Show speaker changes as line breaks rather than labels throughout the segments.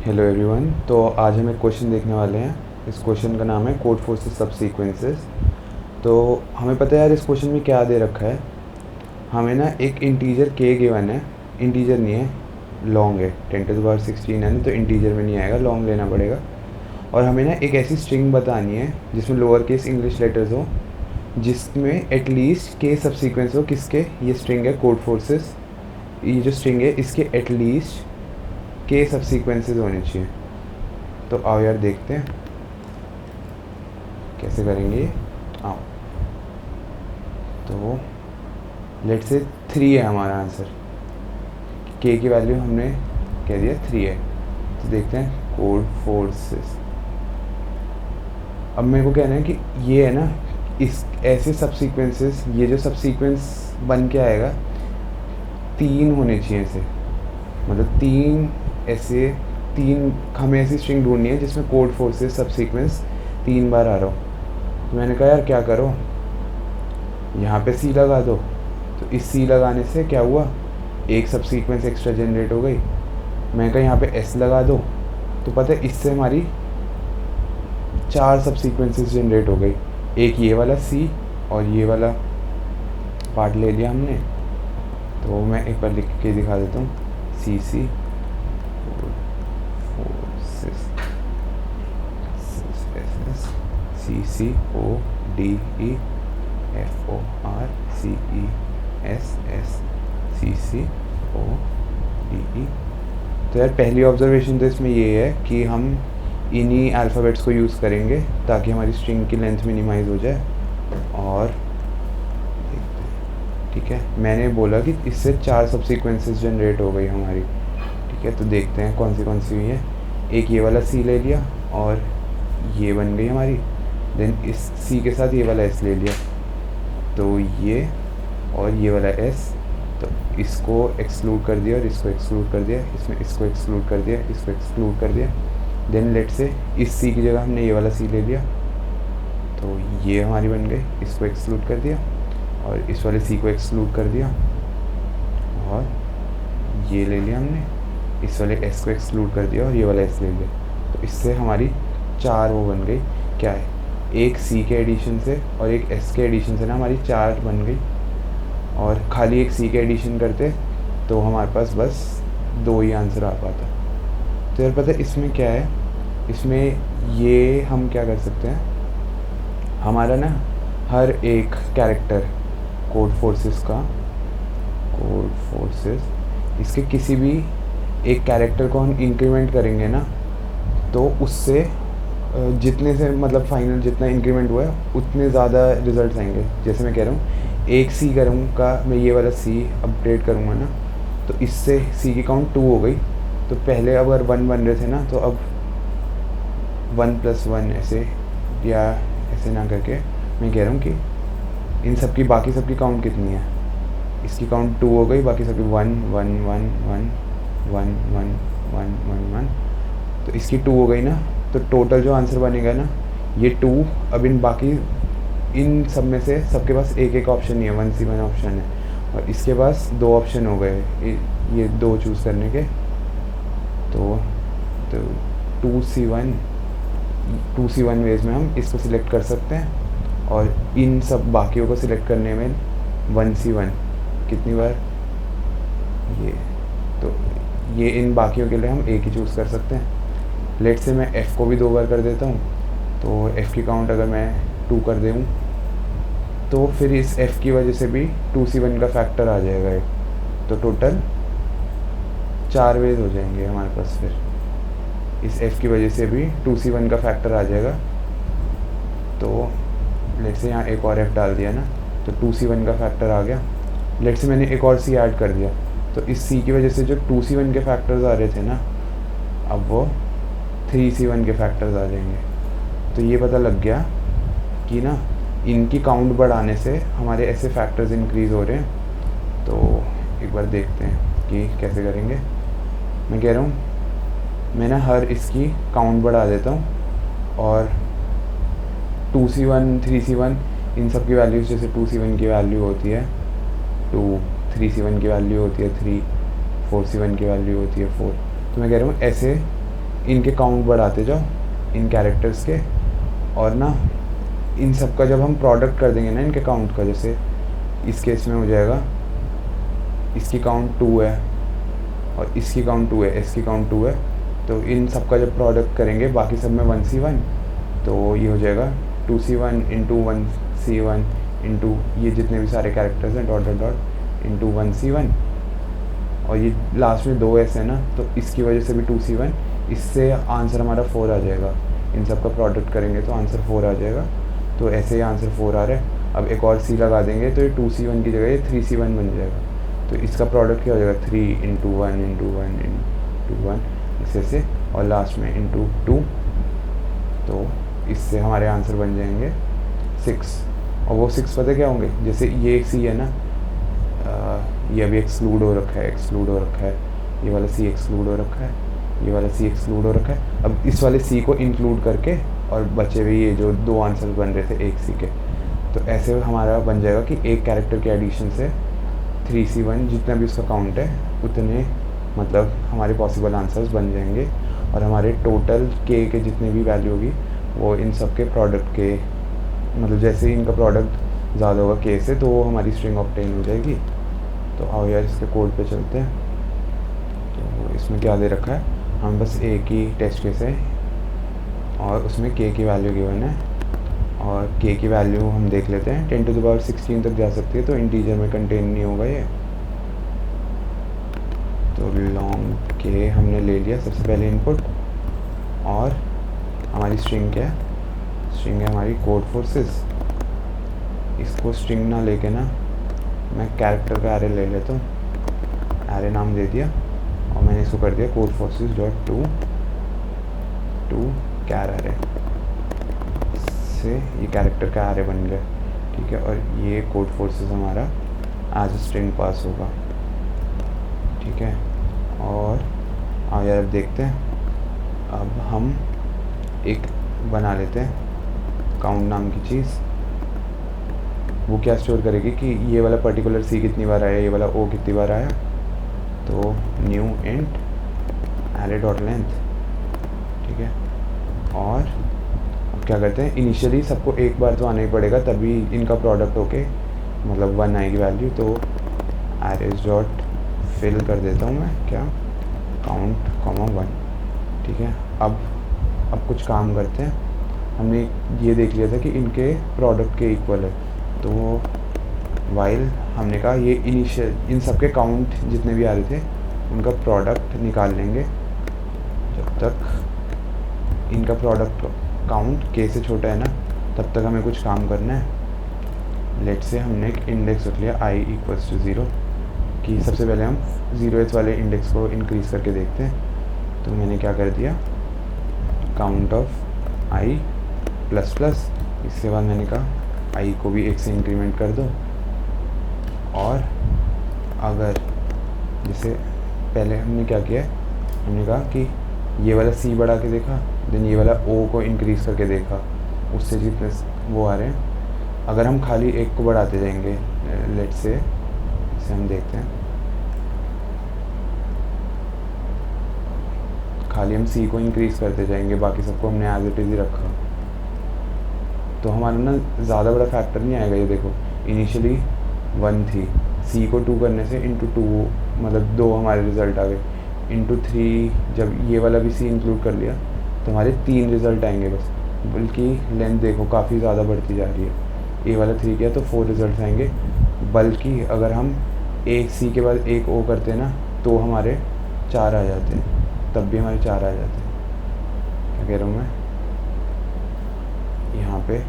Hello everyone. तो आज हम एक क्वेश्चन देखने वाले हैं। इस क्वेश्चन का नाम है कोड फोर्सेस सब सीक्वेंसेस। तो हमें पता है यार इस क्वेश्चन में क्या दे रखा है। हमें ना एक इंटीजर के गिवन है, इंटीजर नहीं है, लॉन्ग है, 10⁻16 है ना, तो इंटीजर में नहीं आएगा, लॉन्ग लेना पड़ेगा। और हमें ना एक ऐसी स्ट्रिंग बतानी है जिसमें लोअर केस इंग्लिश लेटर्स हो, जिसमें एटलीस्ट के सब सीक्वेंस हो। किसके? ये स्ट्रिंग है कोड फोर्सेस, ये जो स्ट्रिंग है इसके एटलीस्ट के सब सीक्वेंसेस होने चाहिए। तो आओ यार देखते हैं कैसे करेंगे ये। आओ, तो लेट से 3 है हमारा आंसर। के की वैल्यू हमने कह दिया 3 है। तो देखते हैं कोड फोर्सेस। अब मेरे को कहना है कि ये है ना, इस ऐसे सब सीक्वेंसेस, ये जो सब सीक्वेंस बन के आएगा 3 होने चाहिए ऐसे, मतलब 3 ऐसे, 3 हमें ऐसी स्ट्रिंग ढूंढनी है जिसमें कोड फोर्सेस सब सीक्वेंस 3 बार आ रहा हो। तो मैंने कहा यार क्या करो, यहाँ पे सी लगा दो। तो इस सी लगाने से क्या हुआ, एक सब सीक्वेंस एक्स्ट्रा जनरेट हो गई। मैंने कहा यहाँ पे एस लगा दो, तो पता है इससे हमारी 4 सब सीक्वेंसेस जनरेट हो गई। एक ये वाला सी और ये वाला पार्ट ले लिया हमने। तो मैं एक बार लिख के दिखा देता हूँ, C C C C O D E F O R C E S S C C O D E. तो यार पहली ऑब्जर्वेशन तो इसमें ये है कि हम इन्हीं अल्फ़ाबेट्स को यूज़ करेंगे ताकि हमारी स्ट्रिंग की लेंथ मिनिमाइज़ हो जाए। और ठीक है, मैंने बोला कि इससे 4 सब सीक्वेंसेस जनरेट हो गई हमारी। ठीक है, तो देखते हैं कौन सी हुई है। एक ये वाला सी ले लिया और ये बन गई हमारी। देन इस सी के साथ ये वाला एस ले लिया, तो ये और ये वाला एस, तो इसको एक्सक्लूड कर दिया और इसको एक्सक्लूड कर दिया, इसमें इसको एक्सक्लूड कर दिया, इसको एक्सक्लूड कर दिया। देन लेट से इस सी की जगह हमने ये वाला सी ले लिया, तो ये हमारी बन गई, इसको एक्सक्लूड कर दिया और इस वाले सी को एक्सक्लूड कर दिया और ये ले लिया हमने, इस वाले एस को एक्सक्लूड कर दिया और ये वाला एस ले लिया। तो इससे हमारी 4 वो बन गई। क्या है, एक सी के एडिशन से और एक एस के एडिशन से ना हमारी 4 बन गई। और खाली एक सी के एडिशन करते तो हमारे पास बस 2 ही आंसर आ पाता। तो यार पता है इसमें क्या है, इसमें ये हम क्या कर सकते हैं, हमारा ना हर एक कैरेक्टर कोड फोर्सेस का, कोड फोर्सेस, इसके किसी भी एक कैरेक्टर को हम इंक्रीमेंट करेंगे ना, तो उससे जितने से मतलब फाइनल जितना इंक्रीमेंट हुआ है उतने ज़्यादा रिजल्ट आएंगे। जैसे मैं कह रहा हूँ एक सी करूँगा मैं, ये वाला सी अपडेट करूँगा ना, तो इससे सी की काउंट 2 हो गई। तो पहले अगर 1 बन रहे थे ना, तो अब 1 + 1 ऐसे या ऐसे ना करके मैं कह रहा हूँ कि इन सब की बाकी सब की काउंट कितनी है, इसकी काउंट 2 हो गई, बाकी सब की 1 1 1 1 1 1 1 1 1, तो इसकी 2 हो गई ना। तो टोटल जो आंसर बनेगा ना ये 2। अब इन बाकी इन सब में से सबके पास एक एक ऑप्शन नहीं है, 1C1 ऑप्शन है, और इसके पास 2 ऑप्शन हो गए ये 2 चूज़ करने के। तो 2C1 वेज में हम इसको सिलेक्ट कर सकते हैं, और इन सब बाकियों को सिलेक्ट करने में 1C1 कितनी बार ये, तो ये इन बाकियों के लिए हम एक ही चूज़ कर सकते हैं। लेट से मैं F को भी 2 बार कर देता हूँ, तो F की काउंट अगर मैं 2 कर दूँ तो फिर इस F की वजह से भी 2C1 का फैक्टर आ जाएगा एक, तो टोटल 4 वेज हो जाएंगे हमारे पास। फिर इस F की वजह से भी 2C1 का फैक्टर आ जाएगा। तो लेट से यहाँ एक और F डाल दिया ना, तो 2C1 का फैक्टर आ गया। लेट से मैंने एक और C ऐड कर दिया, तो इस C की वजह से जो 2C1 के फैक्टर्स आ रहे थे ना, अब वो 3C1 के फैक्टर्स आ जाएंगे। तो ये पता लग गया कि ना इनकी काउंट बढ़ाने से हमारे ऐसे फैक्टर्स इंक्रीज़ हो रहे हैं। तो एक बार देखते हैं कि कैसे करेंगे। मैं कह रहा हूँ मैं ना हर इसकी काउंट बढ़ा देता हूँ, और 2C1 3C1 इन सब की वैल्यूज़, जैसे 2C1 की वैल्यू होती है 2, 3C1 की वैल्यू होती है 3, 4C1 की वैल्यू होती है 4। तो मैं कह रहा हूँ ऐसे इनके काउंट बढ़ाते जाओ इन कैरेक्टर्स के, और ना इन सब का जब हम प्रोडक्ट कर देंगे ना इनके काउंट का, जैसे इस केस में हो जाएगा इसकी काउंट 2 है और इसकी काउंट 2 है, इसकी काउंट 2 है, तो इन सब का जब प्रोडक्ट करेंगे बाकी सब में 1C1, तो ये हो जाएगा 2C1 इंटू 1C1 इंटू ये जितने भी सारे कैरेक्टर्स हैं dot dot dot into 1C1, और ये लास्ट में 2S है ना, तो इसकी वजह से भी 2C1, इससे आंसर हमारा 4 आ जाएगा। इन सब का प्रोडक्ट करेंगे तो आंसर 4 आ जाएगा। तो ऐसे ही आंसर 4 आ रहा है। अब एक और C लगा देंगे तो ये 2C1 की जगह ये 3C1 बन जाएगा। तो इसका प्रोडक्ट क्या हो जाएगा 3 इंटू 1 इंटू 1 इंटू 1 इसे से, और लास्ट में इंटू 2, तो इससे हमारे आंसर बन जाएंगे 6। और वो 6 पता क्या होंगे, जैसे ये एक C है ना, ये अभी एक्सक्लूड हो रखा है, ये वाला C एक्सक्लूड हो रखा है, ये वाला C एक्सक्लूड हो रखा है। अब इस वाले C को इंक्लूड करके और बचे हुए ये जो 2 आंसर बन रहे थे एक C के, तो ऐसे हमारा बन जाएगा कि एक कैरेक्टर के एडिशन से 3C1 जितना भी उसका काउंट है उतने मतलब हमारे पॉसिबल आंसर्स बन जाएंगे, और हमारे टोटल K के जितने भी वैल्यू होगी वो इन सब के प्रोडक्ट के, मतलब जैसे ही इनका प्रोडक्ट ज़्यादा होगा K से, तो वो हमारी स्ट्रिंग ऑब्टेन हो जाएगी। तो आओ यार इसके कोड पे चलते हैं। तो इसमें क्या दे रखा है, हम बस एक ही टेस्ट केस है और उसमें K की वैल्यू गिवन है, और K की वैल्यू हम देख लेते हैं 10 to the power 16 तक जा सकती है, तो इंटीजर में कंटेन नहीं होगा ये। तो लॉन्ग K हमने ले लिया सबसे पहले इनपुट, और हमारी स्ट्रिंग क्या है, स्ट्रिंग है हमारी कोड फोर्सेस। इसको स्ट्रिंग ना लेके ना मैं कैरेक्टर का एरे ले लेता हूँ, एरे नाम दे दिया, और मैंने इसको कर दिया code forces dot to char array, से ये कैरेक्टर का एरे बन गया, ठीक है। और ये कोड फोर्सेस हमारा एज स्ट्रिंग पास होगा, ठीक है। और यार अब देखते हैं, अब हम एक बना लेते हैं काउंट नाम की चीज़। वो क्या स्टोर करेगी कि ये वाला पर्टिकुलर C कितनी बार आया, ये वाला O कितनी बार आया। तो new int array dot length, ठीक है। और अब क्या करते हैं, इनिशियली सबको एक बार तो आना ही पड़ेगा, तभी इनका प्रोडक्ट होके मतलब 1 आएगी वैल्यू। तो एरेज डॉट फिल कर देता हूँ मैं क्या, काउंट कॉमा 1, ठीक है। अब कुछ काम करते हैं। हमने ये देख लिया था कि इनके प्रोडक्ट के इक्वल है, तो वाइल हमने कहा ये इनिशियल इन सब के काउंट जितने भी आ रहे थे उनका प्रोडक्ट निकाल लेंगे। जब तक इनका प्रोडक्ट काउंट K से छोटा है ना, तब तक हमें कुछ काम करना है। लेट से हमने एक इंडेक्स रख लिया I इक्वल्स टू 0, कि सबसे पहले हम 0th वाले इंडेक्स को इंक्रीज़ करके देखते हैं। तो मैंने क्या कर दिया, count of I plus plus, इसके बाद मैंने कहा I को भी 1 से इंक्रीमेंट कर दो। और अगर जैसे पहले हमने क्या किया, हमने कहा कि ये वाला C बढ़ा के देखा, देन ये वाला O को इंक्रीज़ करके देखा, उससे जितने वो आ रहे हैं। अगर हम खाली एक को बढ़ाते जाएंगे, लेट से इसे हम देखते हैं, खाली हम C को इंक्रीज़ करते जाएंगे, बाकी सबको हमने एज इट इज़ ही रखा, तो हमारा ना ज़्यादा बड़ा फैक्टर नहीं आएगा। ये देखो इनिशियली 1 थी, C को 2 करने से इंटू 2 मतलब 2 हमारे रिज़ल्ट आ गए, इंटू 3 जब ये वाला भी C इंक्लूड कर लिया तो हमारे 3 रिज़ल्ट आएंगे बस। बल्कि लेंथ देखो काफ़ी ज़्यादा बढ़ती जा रही है, ए वाला 3 किया तो 4 रिज़ल्ट आएंगे। बल्कि अगर हम एक C के बाद एक O करते हैं ना, तो हमारे 4 आ जाते हैं, तब भी हमारे 4 आ जाते हैं। क्या कह रहा हूँ मैं, यहाँ पे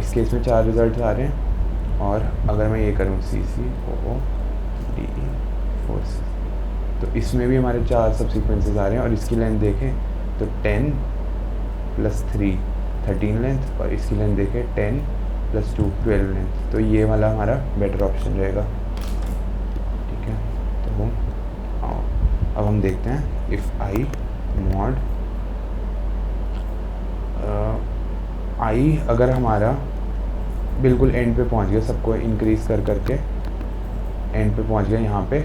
इस केस में 4 रिज़ल्ट आ रहे हैं। और अगर मैं ये करूँ CCOODE फोर्स, तो इसमें भी हमारे 4 सबसीक्वेंसेस आ रहे हैं। और इसकी लेंथ देखें तो 10 + 3 13 लेंथ, और इसकी लेंथ देखें 10 + 2 12 लेंथ। तो ये वाला हमारा बेटर ऑप्शन रहेगा, ठीक है। तो अब हम देखते हैं इफ़ I mod I अगर हमारा बिल्कुल एंड पे पहुंच गया, सबको इंक्रीज़ कर करके एंड पे पहुंच गया यहाँ पे,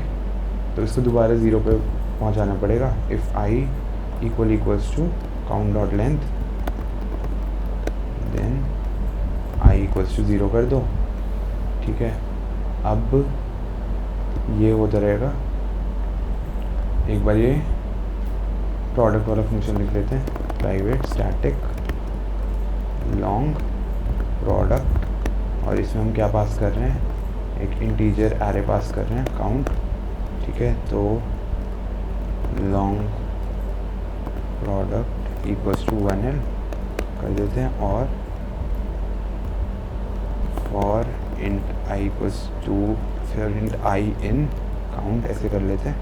तो इसको दोबारा 0 पे पहुंचाना पड़ेगा। If I equals to count dot length, then I equals to 0 कर दो। ठीक है, अब ये होता रहेगा। एक बार ये प्रोडक्ट वाला फंक्शन लिख लेते हैं, प्राइवेट स्टैटिक लॉन्ग प्रोडक्ट, और इसमें हम क्या पास कर रहे हैं, एक इंटीजर एरे पास कर रहे हैं काउंट। ठीक है, तो long product equals to 1L कर देते हैं, और for int I equals to फिर इंट आई इन काउंट ऐसे कर लेते हैं।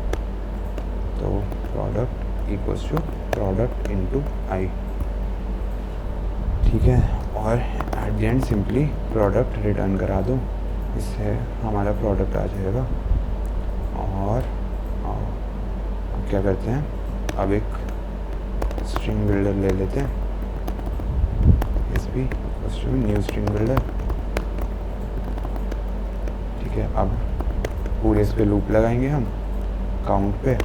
तो product equals to product into I. ठीक है, और at the end simply product return करा दो, इससे हमारा प्रोडक्ट आ जाएगा। और अब क्या करते हैं, अब एक स्ट्रिंग बिल्डर ले लेते हैं, एसपी न्यू स्ट्रिंग बिल्डर। ठीक है, अब पूरे इस पे लूप लगाएंगे हम काउंट पे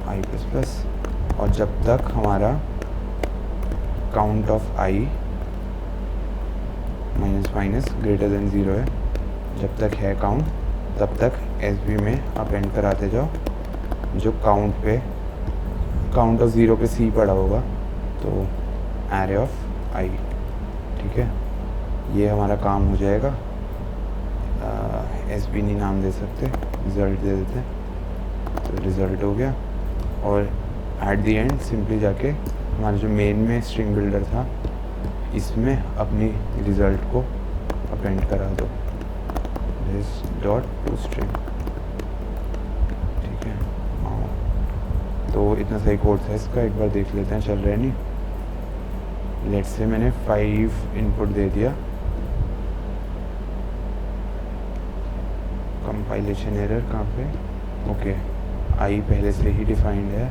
आई प्लस प्लस, और जब तक हमारा count of I minus minus greater than 0 है, जब तक है काउंट तब तक एसबी में अपेंड कराते जाओ, जो काउंट ऑफ 0 पे सी पड़ा होगा, तो एरे ऑफ आई। ठीक है, ये हमारा काम हो जाएगा। एसबी नहीं नाम दे सकते, रिज़ल्ट दे देते हैं, तो रिज़ल्ट हो गया। और एट द एंड सिंपली जाके हमारा जो मेन में स्ट्रिंग बिल्डर था, इसमें अपनी रिज़ल्ट को अपेंड करा दो, दिस डॉट टू स्ट्रिंग। ठीक है, तो इतना सही कोड था इसका, एक बार देख लेते हैं चल रहा है नहीं। लेट्स से मैंने 5 इनपुट दे दिया, कंपाइलेशन एरर कहाँ पे, ओके आई पहले से ही डिफाइंड है,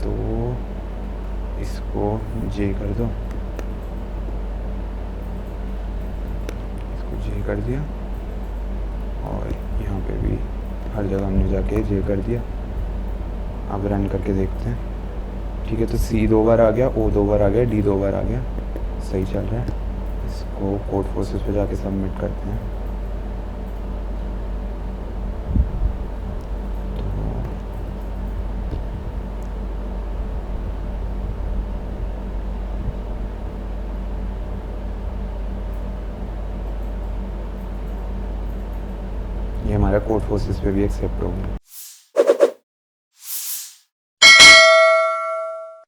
तो इसको जे कर दो, इसको जे कर दिया, और यहाँ पे भी हर जगह हमने जाके जे कर दिया। अब रन करके देखते हैं। ठीक है, तो सी 2 बार आ गया, ओ 2 बार आ गया, डी 2 बार आ गया, सही चल रहा है। इसको कोड फोर्सेस पे जाके सबमिट करते हैं। ये हमारा कोड फोर्सेस पे भी एक्सेप्ट हो गया।